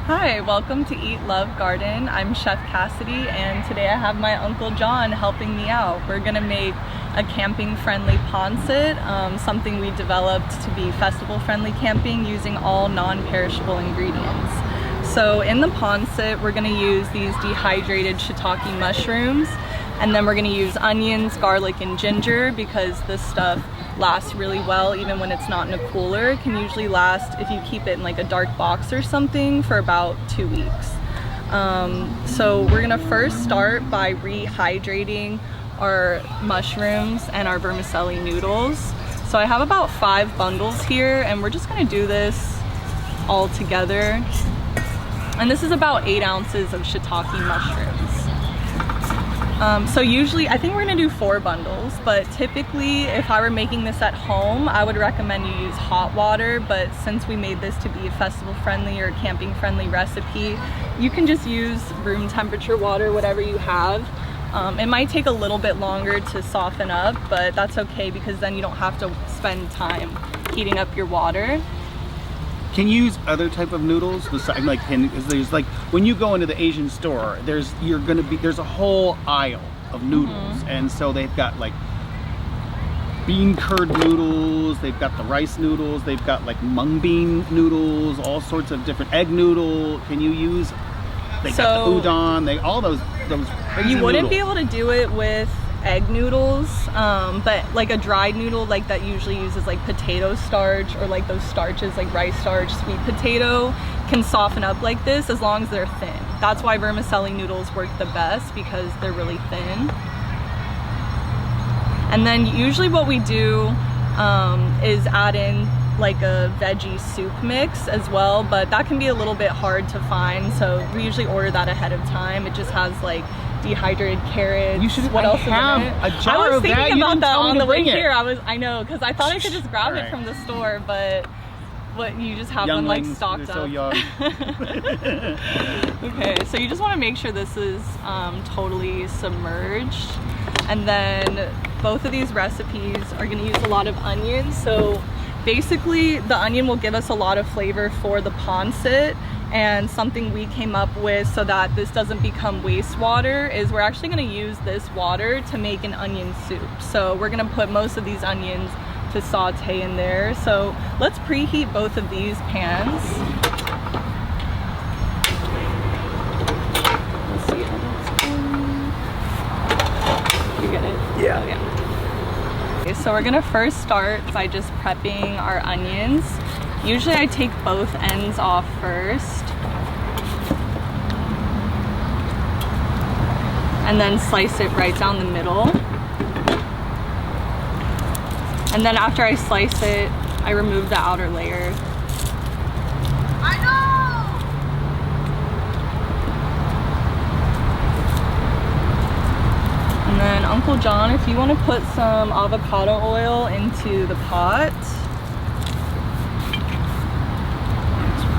Hi, welcome to Eat Love Garden. I'm Chef Cassidy and today I have my Uncle John helping me out. We're gonna make a camping friendly pancit, something we developed to be festival friendly camping using all non-perishable ingredients. So in the pancit, we're gonna use these dehydrated shiitake mushrooms, and then we're gonna use onions, garlic, and ginger because this stuff lasts really well even when it's not in a cooler. It can usually last, if you keep it in like a dark box or something, for about 2 weeks. So we're gonna first start by rehydrating our mushrooms and our vermicelli noodles. So I have about 5 bundles here and we're just gonna do this all together. And this is about 8 ounces of shiitake mushrooms. So usually, I think we're gonna do 4 bundles, but typically if I were making this at home, I would recommend you use hot water, but since we made this to be a festival friendly or camping friendly recipe, you can just use room temperature water, whatever you have. It might take a little bit longer to soften up, but that's okay because then you don't have to spend time heating up your water. Can you use other type of noodles besides, like, there's like when you go into the Asian store, there's a whole aisle of noodles, and so they've got like bean curd noodles, they've got the rice noodles, they've got like mung bean noodles, all sorts of different egg noodle. Can you use? They got the udon, all those crazy You wouldn't noodles. be able to do it with egg noodles, but like a dried noodle like that usually uses like potato starch or like those starches like rice starch, sweet potato can soften up like this as long as they're thin. That's why vermicelli noodles work the best, because they're really thin. And then usually what we do is add in like a veggie soup mix as well, but that can be a little bit hard to find, so we usually order that ahead of time. It just has like dehydrated carrots. You should. What else is in it? A jar I was of that. thinking You about didn't that tell me on to the way bring it. here. I know, because I thought I could just grab it from the store, but what, you just have them like stocked up. So young. Okay, so you just want to make sure this is totally submerged, and then both of these recipes are going to use a lot of onions. So basically the onion will give us a lot of flavor for the pancit, and something we came up with so that this doesn't become wastewater is we're actually going to use this water to make an onion soup. So we're going to put most of these onions to saute in there. So let's preheat both of these pans. Let's see how that's going. You get it? Yeah. Oh, yeah. Okay, so we're gonna first start by just prepping our onions. Usually I take both ends off first, and then slice it right down the middle. And then after I slice it, I remove the outer layer. I know! And then Uncle John, if you want to put some avocado oil into the pot.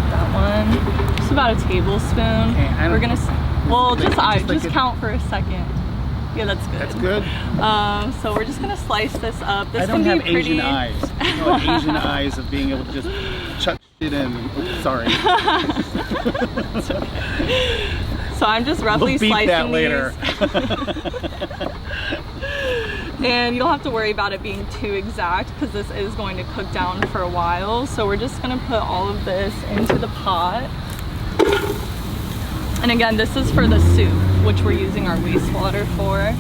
That one. Just about a tablespoon. Okay, we're gonna, well, just like count for a second. Yeah, that's good. That's good. So we're just gonna slice this up. This I don't can have be pretty... Asian eyes. You know, like Asian eyes of being able to just chuck shit in. Oops, sorry. It's okay. So I'm just roughly We'll beep slicing that later. And you don't have to worry about it being too exact because this is going to cook down for a while. So we're just gonna put all of this into the pot. And again, this is for the soup, which we're using our wastewater for.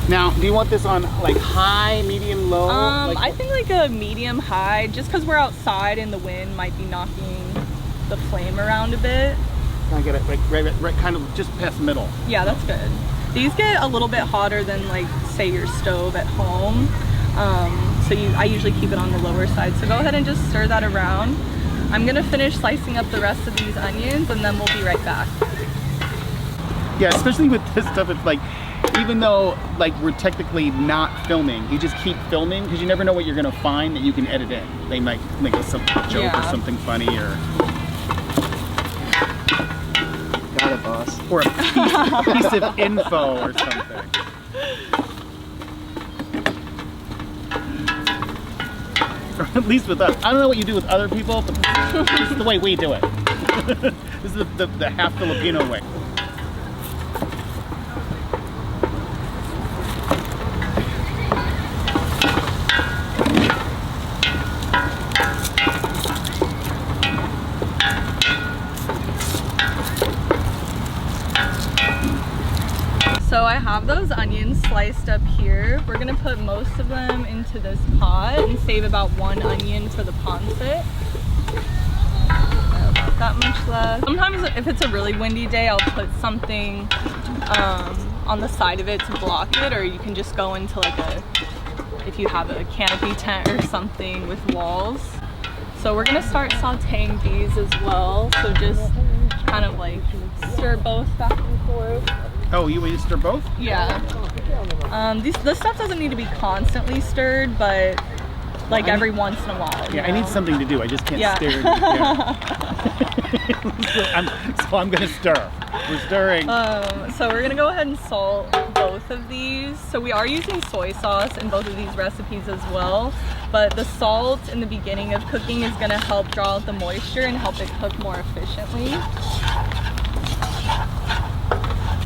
Now, do you want this on like high, medium, low? I think like a medium high, just because we're outside and the wind might be knocking the flame around a bit. I get it, like right, kind of just past the middle. Yeah, that's good. These get a little bit hotter than like say your stove at home. I usually keep it on the lower side. So go ahead and just stir that around. I'm gonna finish slicing up the rest of these onions and then we'll be right back. Yeah, especially with this stuff, it's like, even though like we're technically not filming, you just keep filming because you never know what you're gonna find that you can edit in. They might make a joke or something funny, or Got it, boss. or a piece of info or something. or at least with us. I don't know what you do with other people, but this is the way we do it. This is the half Filipino way. So I have those onions sliced up here. We're gonna put most of them into this pot and save about 1 onion for the pancit. About that much left. Sometimes if it's a really windy day, I'll put something on the side of it to block it, or you can just go into like if you have a canopy tent or something with walls. So we're gonna start sauteing these as well. So just kind of like stir both back and forth. Oh, you want to stir both? Yeah. This stuff doesn't need to be constantly stirred, but like every once in a while. Yeah, I need something to do. I just can't stir. So I'm gonna stir. We're stirring. So we're gonna go ahead and salt both of these. So we are using soy sauce in both of these recipes as well, but the salt in the beginning of cooking is gonna help draw out the moisture and help it cook more efficiently.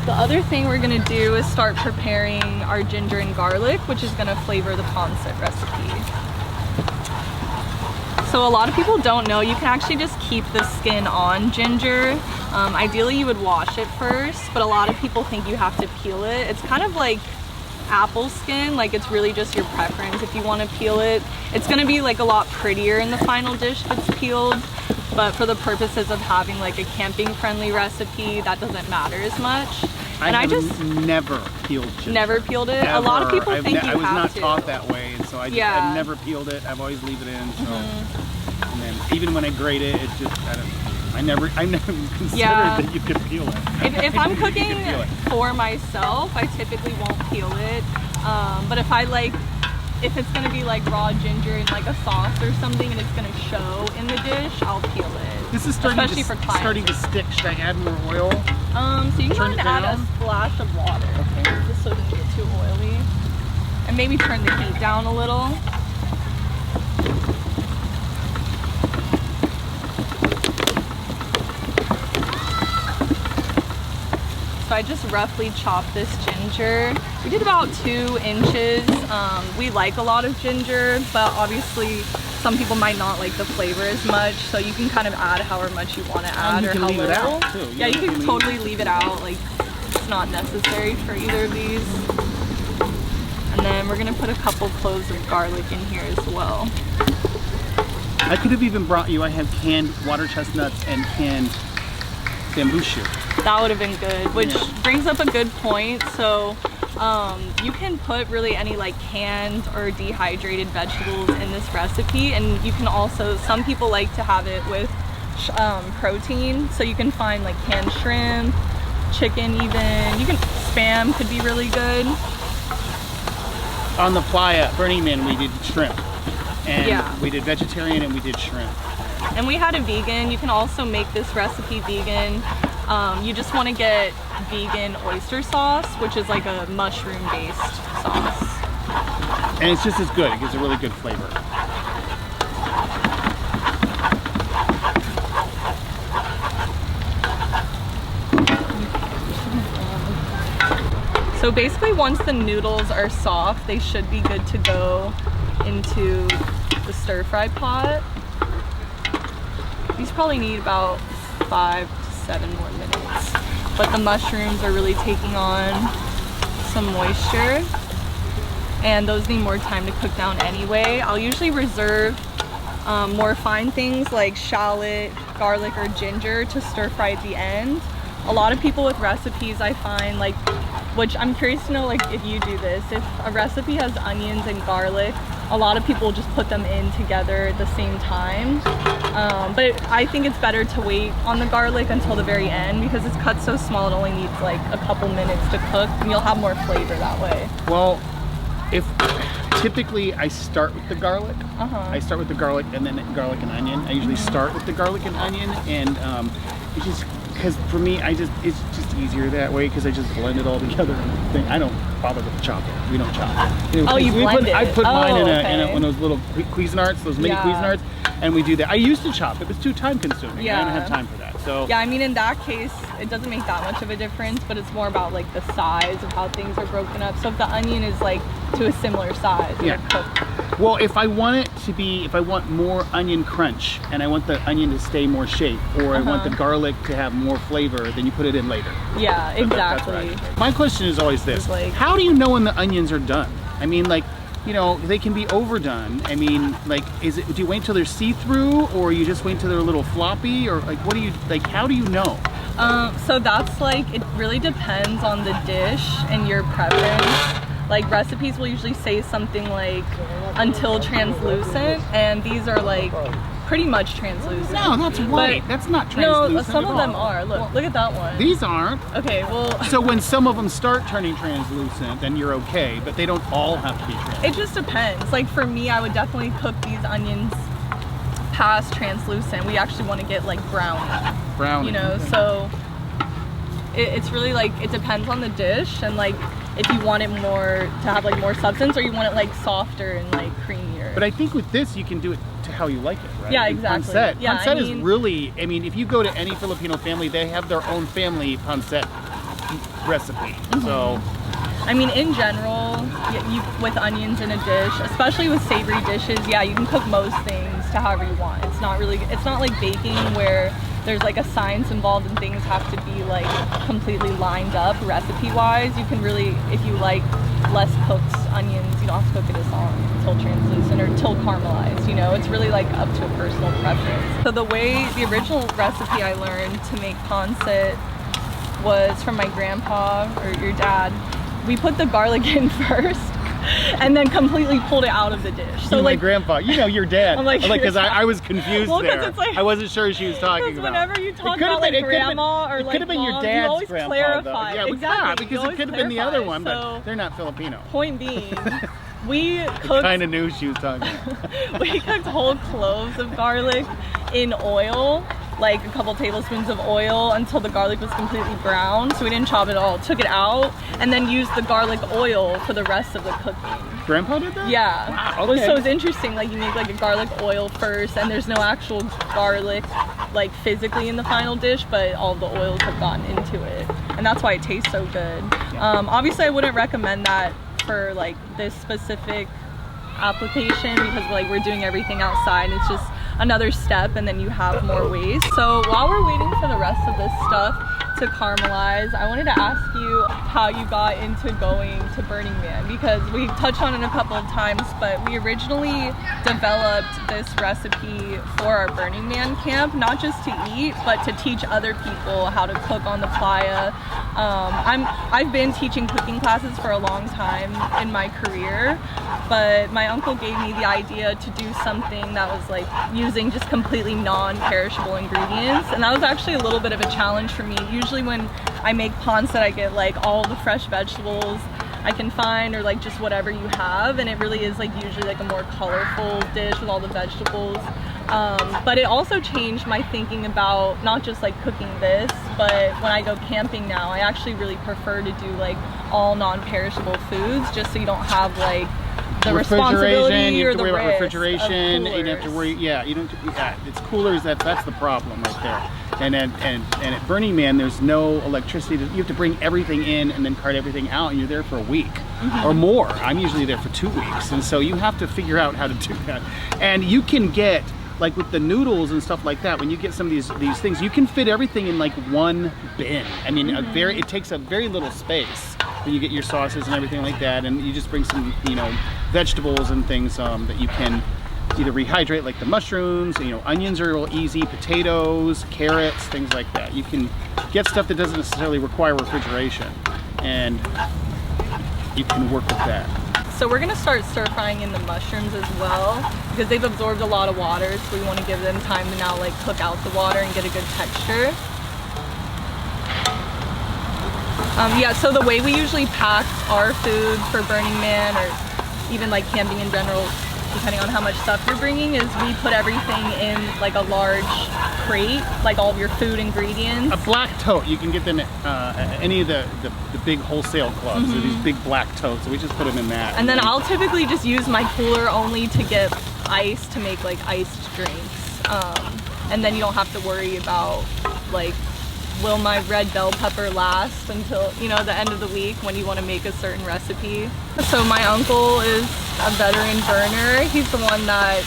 The other thing we're gonna do is start preparing our ginger and garlic, which is gonna flavor the pancit recipe. So a lot of people don't know, you can actually just keep the skin on ginger. Ideally you would wash it first, but a lot of people think you have to peel it. It's kind of like apple skin, like it's really just your preference if you want to peel it. It's gonna be like a lot prettier in the final dish if it's peeled, but for the purposes of having like a camping friendly recipe, that doesn't matter as much. I just never peeled ginger. Never peeled it? Never. A lot of people think you have to. I was not taught that way, and so I've never peeled it. I've always leave it in. So, and then even when I grate it, it's just I never considered that you could peel it. If I'm cooking for myself, I typically won't peel it. But if it's gonna be like raw ginger in like a sauce or something, and it's gonna show in the dish, I'll peel it. This is starting to stick. Should I add more oil? So you can go ahead and add a splash of water, just so it doesn't get too oily. And maybe turn the heat down a little. So I just roughly chopped this ginger. We did about 2 inches. We like a lot of ginger, but obviously some people might not like the flavor as much, so you can kind of add however much you want to add or how little. Yeah, you can totally leave it out. Like, it's not necessary for either of these. And then we're gonna put a couple cloves of garlic in here as well. I could have even brought you, I have canned water chestnuts and canned bamboo shoot. That would have been good, which brings up a good point. So you can put really any like canned or dehydrated vegetables in this recipe, and you can also, some people like to have it with protein, so you can find like canned shrimp, chicken even, Spam could be really good. On the playa, Burning Man, we did shrimp, and we did vegetarian and we did shrimp. And we had a vegan. You can also make this recipe vegan. You just want to get vegan oyster sauce, which is like a mushroom-based sauce. And it's just as good. It gives a really good flavor. So basically, once the noodles are soft, they should be good to go into the stir-fry pot. These probably need about 5 to 7 more minutes. But the mushrooms are really taking on some moisture, and those need more time to cook down anyway. I'll usually reserve more fine things like shallot, garlic, or ginger to stir fry at the end. A lot of people with recipes, I find, like, which I'm curious to know, like, if you do this, if a recipe has onions and garlic, a lot of people just put them in together at the same time. But I think it's better to wait on the garlic until the very end, because it's cut so small it only needs like a couple minutes to cook, and you'll have more flavor that way. Well, typically I start with the garlic. I start with the garlic and then garlic and onion. I usually start with the garlic and onion, and it just because for me, it's just easier that way because I just blend it all together. And I don't bother with the chopper. We don't chop. You know, Oh, you blend it. I put mine in okay. one of those little Cuisinarts, those mini Yeah. Cuisinarts, and we do that. I used to chop. It was too time consuming. Yeah. I don't have time for that. So Yeah, I mean, in that case, it doesn't make that much of a difference, but it's more about like the size of how things are broken up. So if the onion is like to a similar size, Yeah. it'll cook. well, if I want more onion crunch and I want the onion to stay more shape, or I want the garlic to have more flavor, then you put it in later. Yeah, So that's what I exactly. do. My question is always this: It's like- how do you know when the onions are done? I mean, like, you know, they can be overdone. I mean, like, do you wait till they're see-through, or you just wait till they're a little floppy, or like, how do you know? So that's like, it really depends on the dish and your preference. Like recipes will usually say something like until translucent, and these are like pretty much translucent. No, that's white. But- That's not translucent. No, some at of them all. are. Look at that one. These aren't. Okay, well, So when some of them start turning translucent, then you're okay, but they don't all have to be translucent. it just depends. Like for me, I would definitely cook these onions past translucent. We actually want to get like browny, Brownie. you know, so it's really like, it depends on the dish, and like if you want it more to have like more substance, or you want it like softer and like creamier. But I think with this, you can do it to how you like it, right? Yeah, And exactly. Pancit. Yeah, Pancit I is mean- really, I mean, if you go to any Filipino family, they have their own family pancit recipe. So, I mean, in general, you with onions in a dish, especially with savory dishes, yeah, you can cook most things to however you want. It's not like baking where there's like a science involved and things have to be like completely lined up recipe-wise. You can really, if you like less cooked onions, you don't have to cook it as long until translucent or till caramelized, you know? It's really like up to a personal preference. So the original recipe I learned to make pancit was from my grandpa or your dad. We put the garlic in first and then completely pulled it out of the dish. So my like, grandpa, you know your dad. I'm like, because I was confused Well, 'cause there. it's like- I wasn't sure who she was talking because about. whenever you It talk could have about like been- it could have been- grandma or it like could have been your mom, dad's you always grandpa, clarify. though. Yeah, Exactly. because it could have been the other one, So, but they're not Filipino. point being, we I cooked kind of knew she was talking about. we cooked whole cloves of garlic in oil, like a couple tablespoons of oil, until the garlic was completely brown. So we didn't chop it all, took it out, and then used the garlic oil for the rest of the cooking. Grandpa did that? Yeah. Wow, okay. So it's interesting, like you make like a garlic oil first, and there's no actual garlic like physically in the final dish, but all the oils have gotten into it. And that's why it tastes so good. Obviously I wouldn't recommend that for like this specific application, because like we're doing everything outside, and it's just another step and then you have more waste. So while we're waiting for the rest of this stuff to caramelize, I wanted to ask you how you got into going to Burning Man, because we touched on it a couple of times, but we originally developed this recipe for our Burning Man camp, not just to eat, but to teach other people how to cook on the playa. I've been teaching cooking classes for a long time in my career, but my uncle gave me the idea to do something that was like using just completely non-perishable ingredients, and that was actually a little bit of a challenge for me. Usually when I make pancit, I get like all the fresh vegetables I can find, or like just whatever you have, and it really is like usually like a more colorful dish with all the vegetables. But it also changed my thinking about not just like cooking this, but when I go camping now, I actually really prefer to do like all non-perishable foods, just so you don't have like the responsibility you or have to the worry about risk refrigeration. of You don't have to coolers. worry. Yeah, you don't. Yeah, it's coolers. That's the problem right there. And at Burning Man, there's no electricity. You have to bring everything in and then cart everything out, and you're there for a week or more. I'm usually there for 2 weeks, and so you have to figure out how to do that. And you can get, like with the noodles and stuff like that, when you get some of these things, you can fit everything in like one bin. I mean, it takes up very little space when you get your sauces and everything like that, and you just bring some, vegetables and things that you can either rehydrate, like the mushrooms. Onions are real easy, potatoes, carrots, things like that. You can get stuff that doesn't necessarily require refrigeration, and you can work with that. So we're gonna start stir frying in the mushrooms as well, because they've absorbed a lot of water, so we want to give them time to now like cook out the water and get a good texture. Yeah, so the way we usually pack our food for Burning Man, or even like camping in general, depending on how much stuff you're bringing, is we put everything in like a large crate, like all of your food ingredients. A black tote, you can get them at any of the big wholesale clubs. So these big black totes, so we just put them in that. And then I'll typically just use my cooler only to get ice to make like iced drinks. And then you don't have to worry about like, will my red bell pepper last until, you know, the end of the week when you want to make a certain recipe. So my uncle is a veteran burner. He's the one that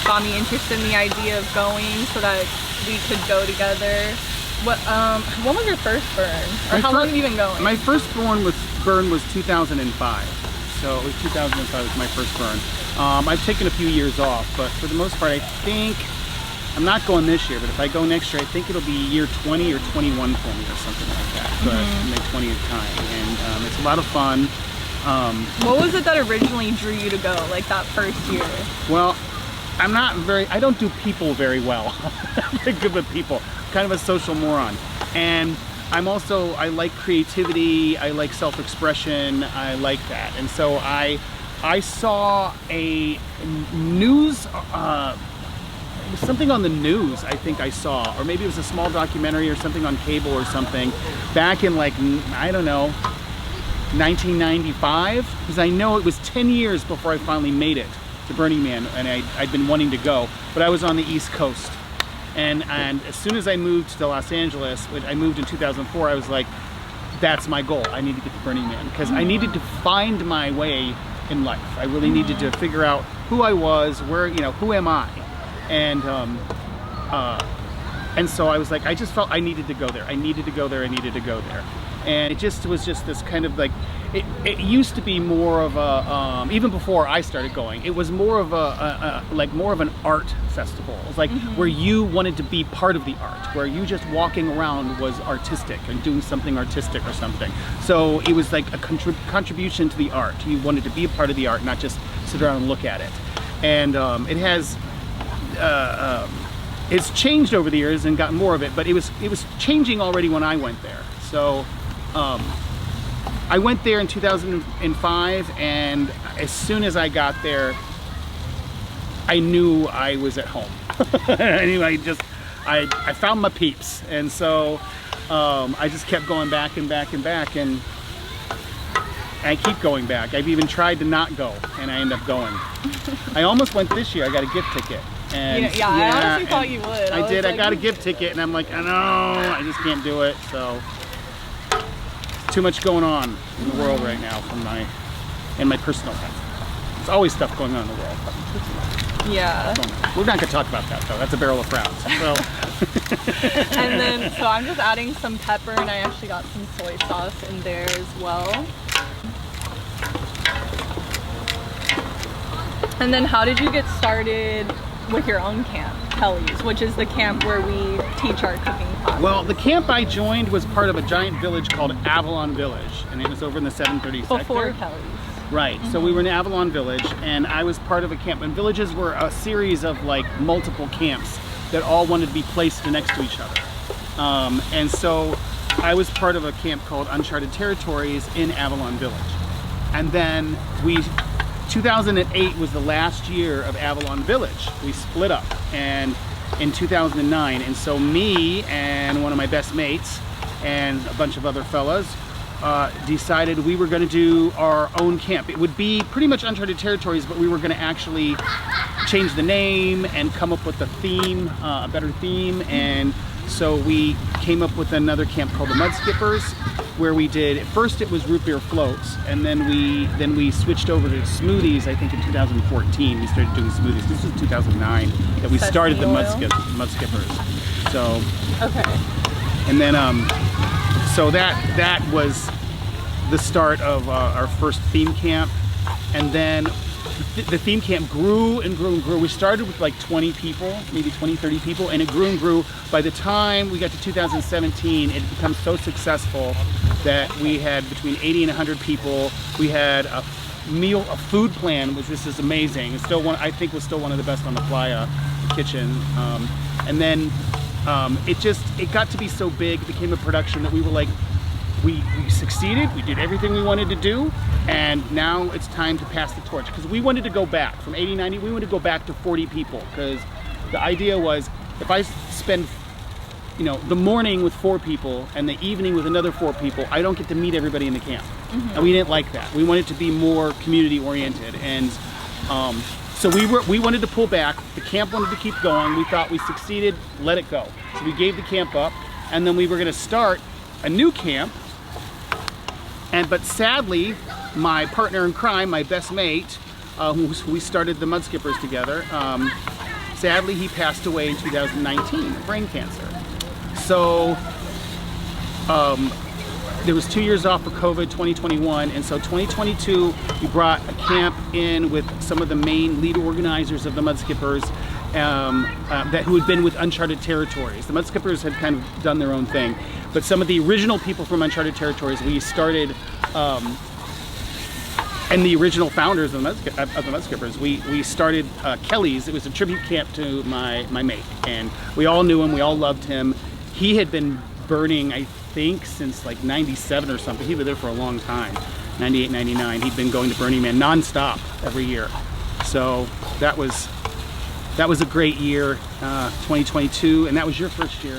got me interested in the idea of going so that we could go together. What was your first burn? Or how long have you been going? My first burn was 2005. So it was 2005 was my first burn. I've taken a few years off, but for the most part, I think, I'm not going this year, but if I go next year, I think it'll be year 20 or 21 for me or something like that. But my 20th time, and it's a lot of fun. What was it that originally drew you to go, like that first year? Well, I don't do people very well. I'm very good with people. I'm kind of a social moron. And I like creativity, I like self-expression, I like that. And so I saw a news, it was something on the news I think I saw, or maybe it was a small documentary or something on cable or something, back in like, I don't know, 1995, because I know it was 10 years before I finally made it to Burning Man, and I'd been wanting to go, but I was on the East Coast. And as soon as I moved to Los Angeles, when I moved in 2004, I was like, that's my goal. I need to get to Burning Man, because I needed to find my way in life. I really needed to figure out who I was, where, you know, who am I? And so I was like, I just felt I needed to go there. I needed to go there. I needed to go there. And it just was just this kind of like, it used to be more of a, even before I started going, it was more of more of an art festival. It was like where you wanted to be part of the art, where you just walking around was artistic and doing something artistic or something. So it was like a contribution to the art. You wanted to be a part of the art, not just sit around and look at it. And it has, it's changed over the years and gotten more of it, but it was changing already when I went there. So I went there in 2005, and as soon as I got there, I knew I was at home. I knew I found my peeps, and so I just kept going back and back and back, and I keep going back. I've even tried to not go, and I end up going. I almost went this year. I got a gift ticket. And yeah, I honestly thought you would. I did. I got a gift ticket, and I'm like, I know, I just can't do it. So too much going on in the world right now in my personal life. There's always stuff going on in the world. Yeah. We're not going to talk about that though. That's a barrel of frowns. So. And then, so I'm just adding some pepper, and I actually got some soy sauce in there as well. And then how did you get started with your own camp, Kelly's, which is the camp where we teach our cooking classes? Well, the camp I joined was part of a giant village called Avalon Village, and it was over in the 730 sector. Before Kelly's. Right, so we were in Avalon Village, and I was part of a camp, and villages were a series of like multiple camps that all wanted to be placed next to each other. And so I was part of a camp called Uncharted Territories in Avalon Village. And then 2008 was the last year of Avalon Village. We split up, and in 2009, and so me and one of my best mates and a bunch of other fellas decided we were going to do our own camp. It would be pretty much Uncharted Territories, but we were going to actually change the name and come up with a theme, a better theme. And so we came up with another camp called the Mud Skippers, where we did, at first it was root beer floats, and then we switched over to smoothies. I think in 2014 we started doing smoothies. This was 2009 that we started the Mud Skippers. So okay. And then so that was the start of our first theme camp, and then the theme camp grew and grew and grew. We started with like 20 people, maybe 20, 30 people, and it grew and grew. By the time we got to 2017, it had become so successful that we had between 80 and 100 people. We had a food plan, which was just amazing. It's still one, I think, was still one of the best on the playa kitchen. And then it got to be so big, it became a production that we were like, we succeeded, we did everything we wanted to do, And now it's time to pass the torch, because we wanted to go back from 80, 90, we wanted to go back to 40 people, because the idea was if I spend, you know, the morning with 4 people and the evening with another 4 people, I don't get to meet everybody in the camp. And we didn't like that. We wanted to be more community oriented, and so we wanted to pull back. The camp wanted to keep going. We thought we succeeded, let it go. So we gave the camp up, and then we were going to start a new camp. But sadly, my partner in crime, my best mate, we started the Mud Skippers together. Sadly, he passed away in 2019 of brain cancer. So there was 2 years off for COVID, 2021, and so 2022 we brought a camp in with some of the main lead organizers of the Mud Skippers who had been with Uncharted Territories. The Mud Skippers had kind of done their own thing, but some of the original people from Uncharted Territories we started, and the original founders of the Mud Skippers, we started Kelly's. It was a tribute camp to my mate, and we all knew him, we all loved him. He had been burning, I think, since like 97 or something. He was there for a long time, 98, 99. He'd been going to Burning Man nonstop every year. So that was a great year, 2022, and that was your first year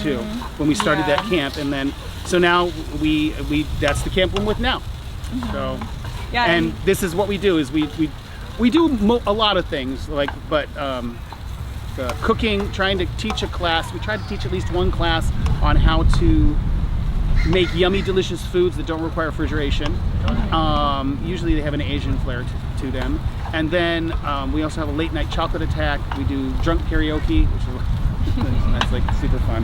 too, when we started that camp. And then, so now we that's the camp I'm with now. So, yeah, and this is what we do, is we do a lot of things, like, but the cooking, trying to teach a class. We try to teach at least one class on how to make yummy, delicious foods that don't require refrigeration. Usually they have an Asian flair to them. And then we also have a late night chocolate attack. We do drunk karaoke, which is that's like super fun.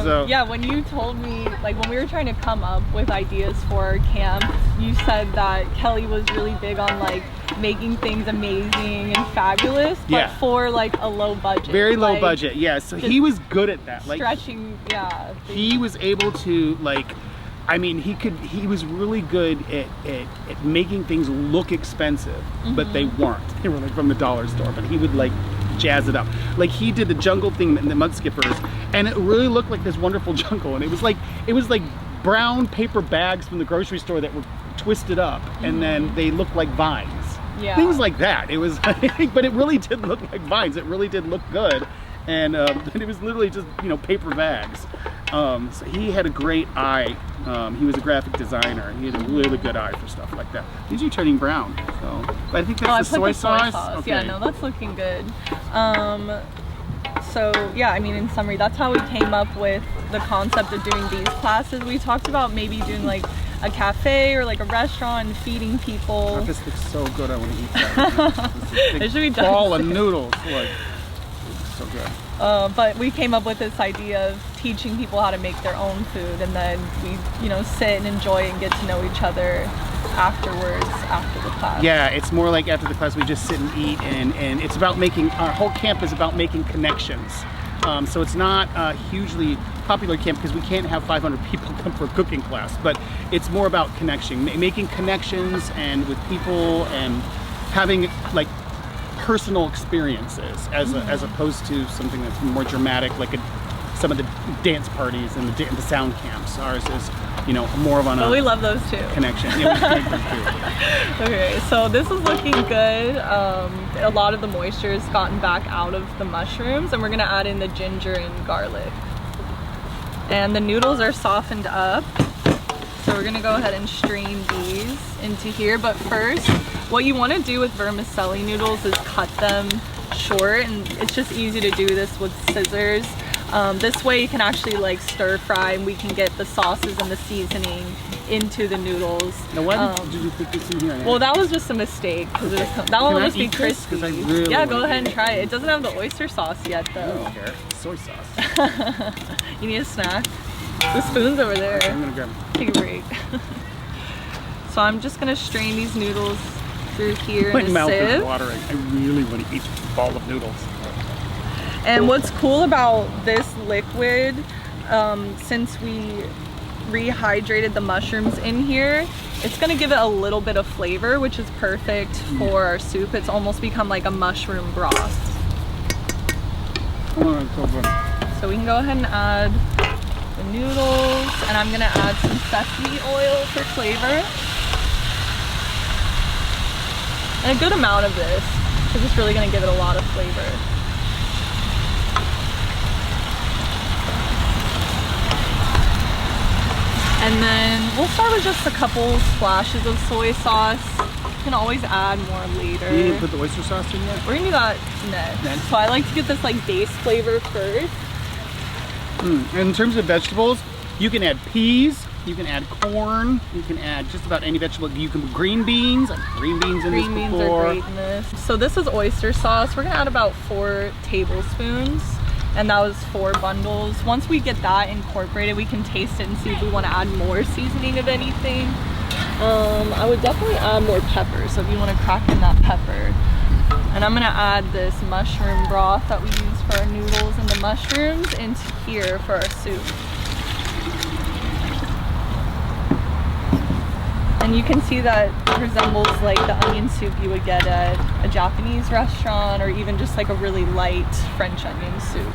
So, yeah, when you told me, like when we were trying to come up with ideas for our camp, you said that Kelly was really big on like making things amazing and fabulous, but for like a low budget. Very low budget, yeah. So he was good at that. Like stretching, yeah. He was able to, like, I mean, he was really good at making things look expensive, but they weren't. They were like from the dollar store, but he would like jazz it up. Like he did the jungle thing in the Mud Skippers, and it really looked like this wonderful jungle, and it was like brown paper bags from the grocery store that were twisted up, and then they looked like vines. Yeah. Things like that. It was but it really did look like vines. It really did look good. And it was literally just, you know, paper bags. So he had a great eye. He was a graphic designer. He had a really good eye for stuff like that. These are turning brown. So, but I think that's the soy sauce. Okay. Yeah, no, that's looking good. So yeah, I mean, in summary, that's how we came up with the concept of doing these classes. We talked about maybe doing like a cafe or like a restaurant and feeding people. Oh, this looks so good. I want to eat that. This is a big ball of noodles. Like, so good. But we came up with this idea of teaching people how to make their own food, and then we, you know, sit and enjoy and get to know each other afterwards, after the class. Yeah, it's more like after the class we just sit and eat, and it's about making, our whole camp is about making connections. So it's not a hugely popular camp because we can't have 500 people come for a cooking class, but it's more about connection, making connections and with people, and having like personal experiences as opposed to something that's more dramatic, like some of the dance parties and the sound camps. Ours is, you know, more of we love those too. Connection. Yeah, we make those too. Okay, so this is looking good. A lot of the moisture has gotten back out of the mushrooms, and we're gonna add in the ginger and garlic. And the noodles are softened up, so we're gonna go ahead and strain these into here. But first, what you want to do with vermicelli noodles is cut them short, and it's just easy to do this with scissors. This way you can actually like stir fry, and we can get the sauces and the seasoning into the noodles. Now why did you put this in here? Well, that was just a mistake, because that one will just be crispy. Really yeah, go ahead and try it. It doesn't have the oyster sauce yet though. I don't care. Soy sauce. You need a snack? The spoon's over there. I'm gonna grab them. Take a break. So I'm just gonna strain these noodles through here in a sieve. My mouth is watering. I really want to eat a ball of noodles. And what's cool about this liquid, since we rehydrated the mushrooms in here, it's gonna give it a little bit of flavor, which is perfect for our soup. It's almost become like a mushroom broth. Oh, so good. So we can go ahead and add the noodles, and I'm gonna add some sesame oil for flavor. And a good amount of this, because it's really gonna give it a lot of flavor. And then we'll start with just a couple splashes of soy sauce. You can always add more later. You didn't put the oyster sauce in yet? We're gonna do that next. So I like to get this like base flavor first. In terms of vegetables, you can add peas, you can add corn, you can add just about any vegetable. You can put green beans, like green beans in this before. Green beans are great in this. So this is oyster sauce. We're gonna add about 4 tablespoons. And that was 4 bundles. Once we get that incorporated, we can taste it and see if we want to add more seasoning of anything. I would definitely add more pepper, so if you want to crack in that pepper. And I'm gonna add this mushroom broth that we use for our noodles and the mushrooms into here for our soup. And you can see that resembles like the onion soup you would get at a Japanese restaurant, or even just like a really light French onion soup.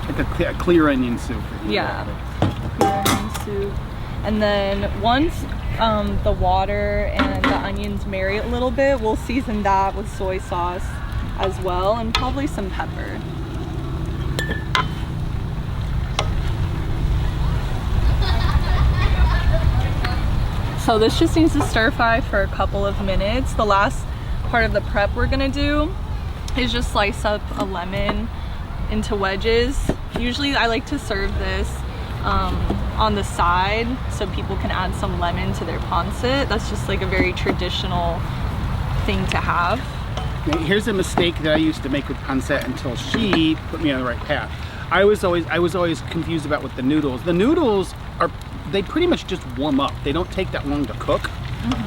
Like a clear onion soup. Yeah, clear onion soup. And then once the water and the onions marry a little bit, we'll season that with soy sauce as well, and probably some pepper. So this just needs to stir fry for a couple of minutes. The last part of the prep we're gonna do is just slice up a lemon into wedges. Usually I like to serve this on the side so people can add some lemon to their pancit. That's just like a very traditional thing to have. Here's a mistake that I used to make with pancit until she put me on the right path. I was always confused about with the noodles. The noodles they pretty much just warm up. They don't take that long to cook.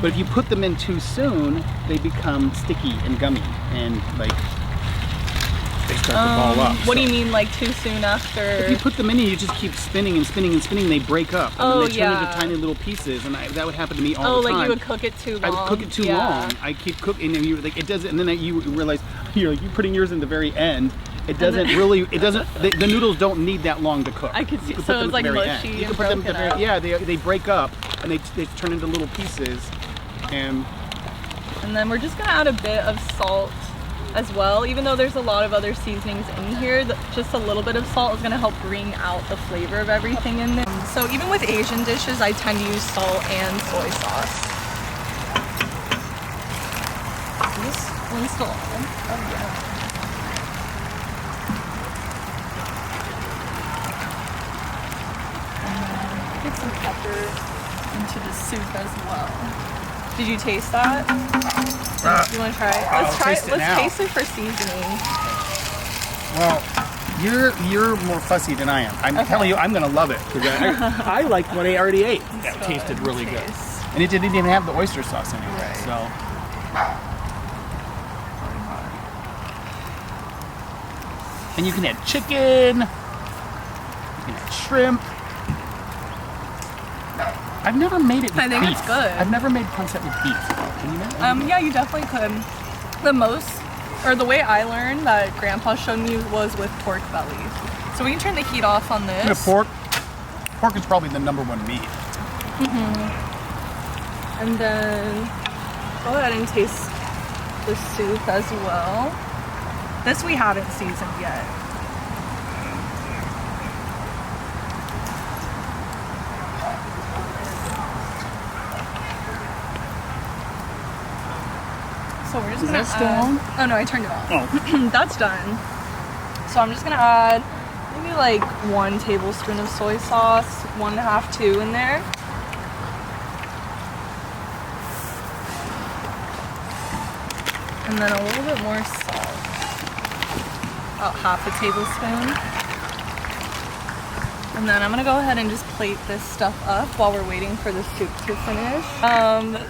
But if you put them in too soon, they become sticky and gummy, and like they start to ball up. What do you mean, like too soon after? If you put them in and you just keep spinning and spinning and spinning, they break up. And they turn into tiny little pieces, and that would happen to me all the time. Oh, like you would cook it too long. I would cook it too long. I keep cooking, and you like it does, and then you realize you're putting yours in the very end. It doesn't really. It doesn't. The noodles don't need that long to cook. I could see. So it's like mushy. You can put them at the very, yeah. They break up and they turn into little pieces, and then we're just gonna add a bit of salt as well. Even though there's a lot of other seasonings in here, just a little bit of salt is gonna help bring out the flavor of everything in there. So even with Asian dishes, I tend to use salt and soy sauce. Is this one still on? Oh yeah. Get some pepper into the soup as well. Did you taste that? You want to try it? Let's try it. Let's taste it for seasoning. Well, you're more fussy than I am. I'm telling you, I'm gonna love it because I like what I already ate. That tasted really good, and it didn't even have the oyster sauce in it. Right. So. And you can add chicken. You can add shrimp. I've never made it with beef. I think it's good. I've never made pancit with beef. Can you make it? Yeah, you definitely could. The way I learned that Grandpa showed me was with pork belly. So we can turn the heat off on this. Yeah, pork is probably the #1 meat. And then go ahead and taste the soup as well. This we haven't seasoned yet. So we're just gonna add... still on? Oh no, I turned it off. Oh. That's done. So I'm just gonna add maybe like 1 tablespoon of soy sauce, 1.5, 2 in there. And then a little bit more salt. About 1/2 tablespoon. And then I'm gonna go ahead and just plate this stuff up while we're waiting for the soup to finish.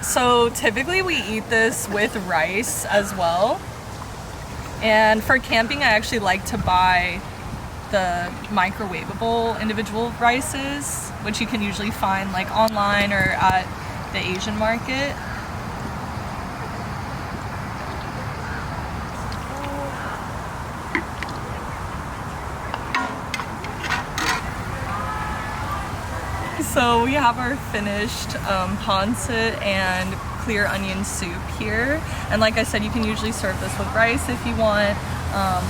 So typically we eat this with rice as well. And for camping, I actually like to buy the microwavable individual rices, which you can usually find like online or at the Asian market. So we have our finished pancit and clear onion soup here. And like I said, you can usually serve this with rice if you want.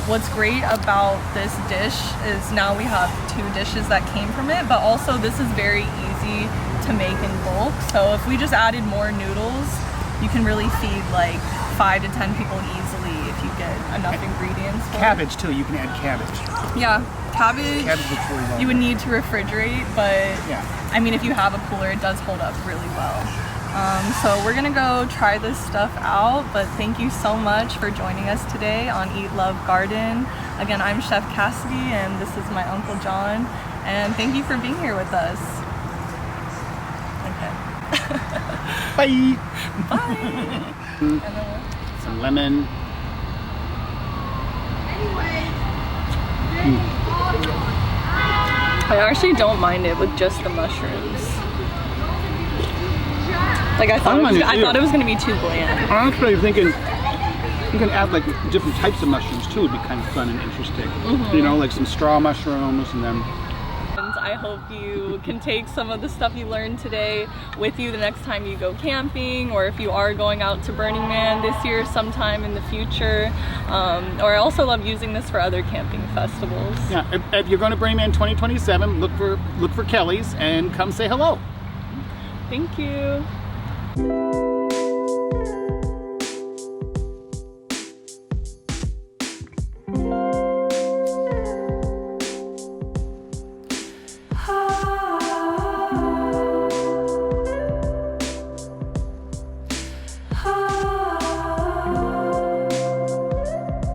What's great about this dish is now we have 2 dishes that came from it, but also this is very easy to make in bulk. So if we just added more noodles, you can really feed like 5 to 10 people easily if you get enough ingredients. Cabbage too, you can add cabbage. Yeah, cabbage looks really well. you would need to refrigerate, but Yeah. I mean, if you have a cooler, it does hold up really well. So we're gonna go try this stuff out, but thank you so much for joining us today on Eat, Love, Garden. Again, I'm Chef Cassidy, and this is my Uncle John, and thank you for being here with us. Okay. Bye! Bye! And then what? Some lemon. I actually don't mind it with just the mushrooms. Like I thought it was gonna be too bland. I'm actually thinking you can add like different types of mushrooms too. It'd be kind of fun and interesting. You know, like some straw mushrooms and then. And I hope you can take some of the stuff you learned today with you the next time you go camping, or if you are going out to Burning Man this year sometime in the future. Or I also love using this for other camping festivals. Yeah, if you're going to Burning Man 2027, look for Kelly's and come say hello. Thank you.